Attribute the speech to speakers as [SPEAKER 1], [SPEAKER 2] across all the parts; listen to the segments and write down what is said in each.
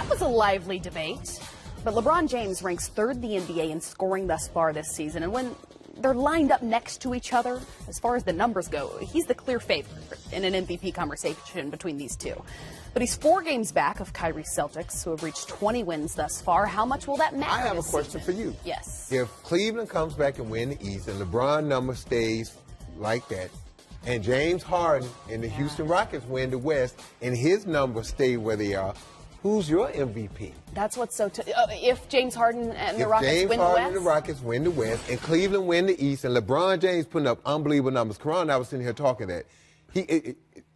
[SPEAKER 1] That was a lively debate. But LeBron James ranks third in the NBA in scoring thus far this season. And when they're lined up next to each other, as far as the numbers go, he's the clear favorite in an MVP conversation between these two. But he's 4 games back of Kyrie's Celtics, who have reached 20 wins thus far. How much will that matter?
[SPEAKER 2] I have a question for you.
[SPEAKER 1] Yes.
[SPEAKER 2] If Cleveland comes back and win the East and LeBron number stays like that, and James Harden and the Houston Rockets win the West and his numbers stay where they are, who's your MVP?
[SPEAKER 1] That's what's so if James Harden and the Rockets
[SPEAKER 2] James
[SPEAKER 1] win
[SPEAKER 2] Harden
[SPEAKER 1] the
[SPEAKER 2] and the
[SPEAKER 1] West?
[SPEAKER 2] Rockets win the West and Cleveland win the East and LeBron James putting up unbelievable numbers. Karan and I was sitting here talking that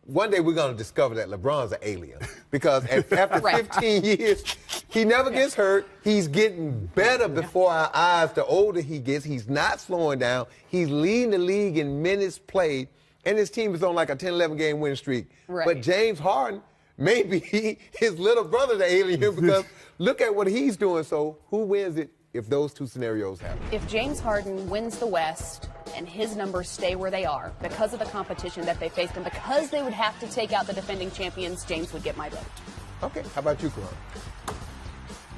[SPEAKER 2] one day we're going to discover that LeBron's an alien because after 15 years, he never gets hurt. He's getting better before our eyes. The older he gets, he's not slowing down. He's leading the league in minutes played, and his team is on like a 10-11 game winning streak.
[SPEAKER 1] Right.
[SPEAKER 2] But James Harden, maybe his little brother's an alien because look at what he's doing. So who wins it if those two scenarios happen?
[SPEAKER 1] If James Harden wins the West and his numbers stay where they are because of the competition that they faced and because they would have to take out the defending champions, James would get my vote.
[SPEAKER 2] Okay, how about you, Karan?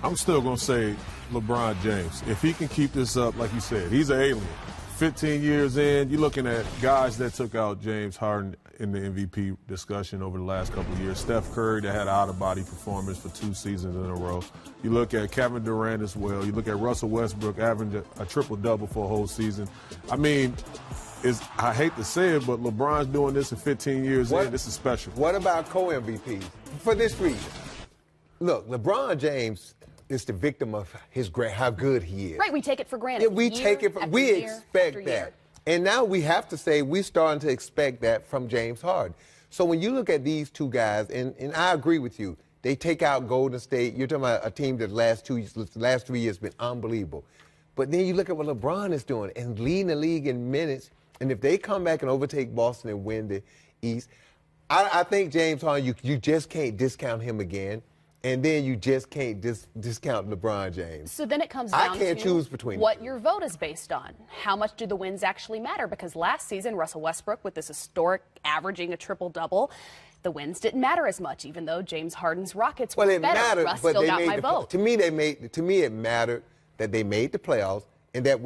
[SPEAKER 3] I'm still going to say LeBron James. If he can keep this up, like you said, he's an alien. 15 years in, you're looking at guys that took out James Harden in the MVP discussion over the last couple of years. Steph Curry that had an out-of-body performance for 2 seasons in a row. You look at Kevin Durant as well. You look at Russell Westbrook averaging a triple-double for a whole season. I mean, I hate to say it, but LeBron's doing this in 15 years in. This is special.
[SPEAKER 2] What about co-MVPs? For this reason. Look, LeBron James is the victim of how good he is.
[SPEAKER 1] Right, we take it for granted.
[SPEAKER 2] We expect that. And now we have to say we're starting to expect that from James Harden. So when you look at these two guys, and I agree with you, they take out Golden State. You're talking about a team that the last 3 years has been unbelievable. But then you look at what LeBron is doing and leading the league in minutes. And if they come back and overtake Boston and win the East, I think James Harden, you just can't discount him again. And then you just can't discount LeBron James.
[SPEAKER 1] So then it comes down
[SPEAKER 2] to
[SPEAKER 1] choose
[SPEAKER 2] between
[SPEAKER 1] what your vote is based on. How much do the wins actually matter? Because last season, Russell Westbrook, with this historic averaging a triple-double, the wins didn't matter as much, even though James Harden's Rockets were better.
[SPEAKER 2] Mattered,
[SPEAKER 1] Russ
[SPEAKER 2] but
[SPEAKER 1] still
[SPEAKER 2] they
[SPEAKER 1] got
[SPEAKER 2] made
[SPEAKER 1] my vote.
[SPEAKER 2] To me, it mattered that they made the playoffs and that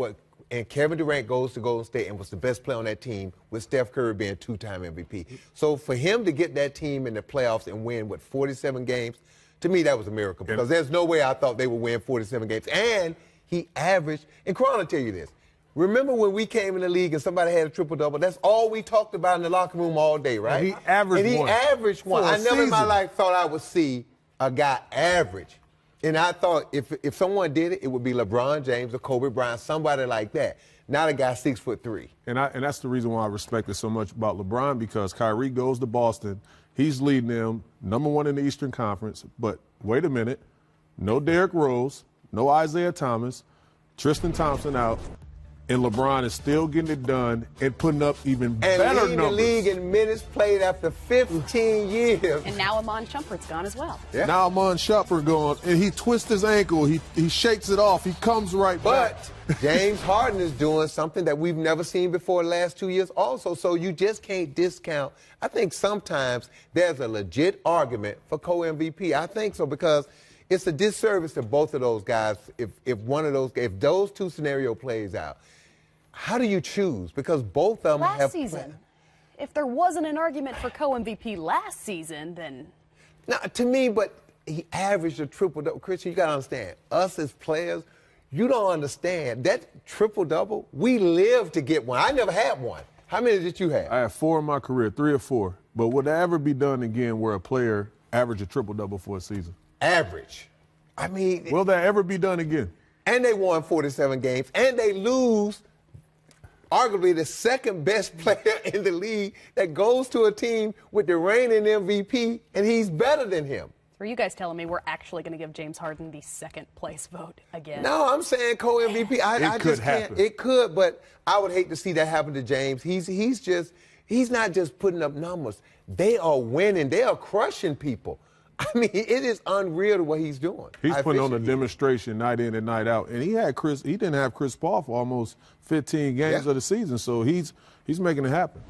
[SPEAKER 2] and Kevin Durant goes to Golden State and was the best player on that team with Steph Curry being 2-time MVP. So for him to get that team in the playoffs and win, 47 games, to me, that was a miracle because there's no way I thought they would win 47 games. And he averaged, and Karan will tell you this, remember when we came in the league and somebody had a triple-double? That's all we talked about in the locker room all day, right?
[SPEAKER 3] And he averaged one.
[SPEAKER 2] I never in my life thought I would see a guy average. And I thought if someone did it, it would be LeBron James or Kobe Bryant, somebody like that. Not a guy 6'3".
[SPEAKER 3] And that's the reason why I respect it so much about LeBron, because Kyrie goes to Boston. He's leading them, #1 in the Eastern Conference. But wait a minute, no Derrick Rose, no Isaiah Thomas, Tristan Thompson out, and LeBron is still getting it done and putting up even better numbers.
[SPEAKER 2] And leading the league in minutes played after 15 years.
[SPEAKER 1] And now Amon Shumpert's gone as well.
[SPEAKER 2] Yeah.
[SPEAKER 3] Now Amon Shumpert gone, and he twists his ankle. He shakes it off. He comes right back.
[SPEAKER 2] But James Harden is doing something that we've never seen before the last 2 years also, so you just can't discount. I think sometimes there's a legit argument for co-MVP. I think so because it's a disservice to both of those guys if those two scenario plays out. How do you choose? Because both of them
[SPEAKER 1] last season, if there wasn't an argument for co-MVP last season, then...
[SPEAKER 2] Now, to me, but he averaged a triple-double. Christian, you got to understand, us as players, you don't understand. That triple-double, we live to get one. I never had one. How many did you have?
[SPEAKER 3] I had 4 in my career, 3 or 4. But would that ever be done again where a player averaged a triple-double for a season?
[SPEAKER 2] Average. I mean...
[SPEAKER 3] Will that ever be done again?
[SPEAKER 2] And they won 47 games, and they lose arguably the second best player in the league that goes to a team with the reigning MVP, and he's better than him.
[SPEAKER 1] Are you guys telling me we're actually going to give James Harden the second place vote again?
[SPEAKER 2] No, I'm saying co-MVP.
[SPEAKER 3] It could happen.
[SPEAKER 2] It could, but I would hate to see that happen to James. He's not just putting up numbers. They are winning. They are crushing people. I mean, it is unreal what he's doing.
[SPEAKER 3] He's putting on a demonstration night in and night out. And he didn't have Chris Paul for almost 15 games of the season, so he's making it happen.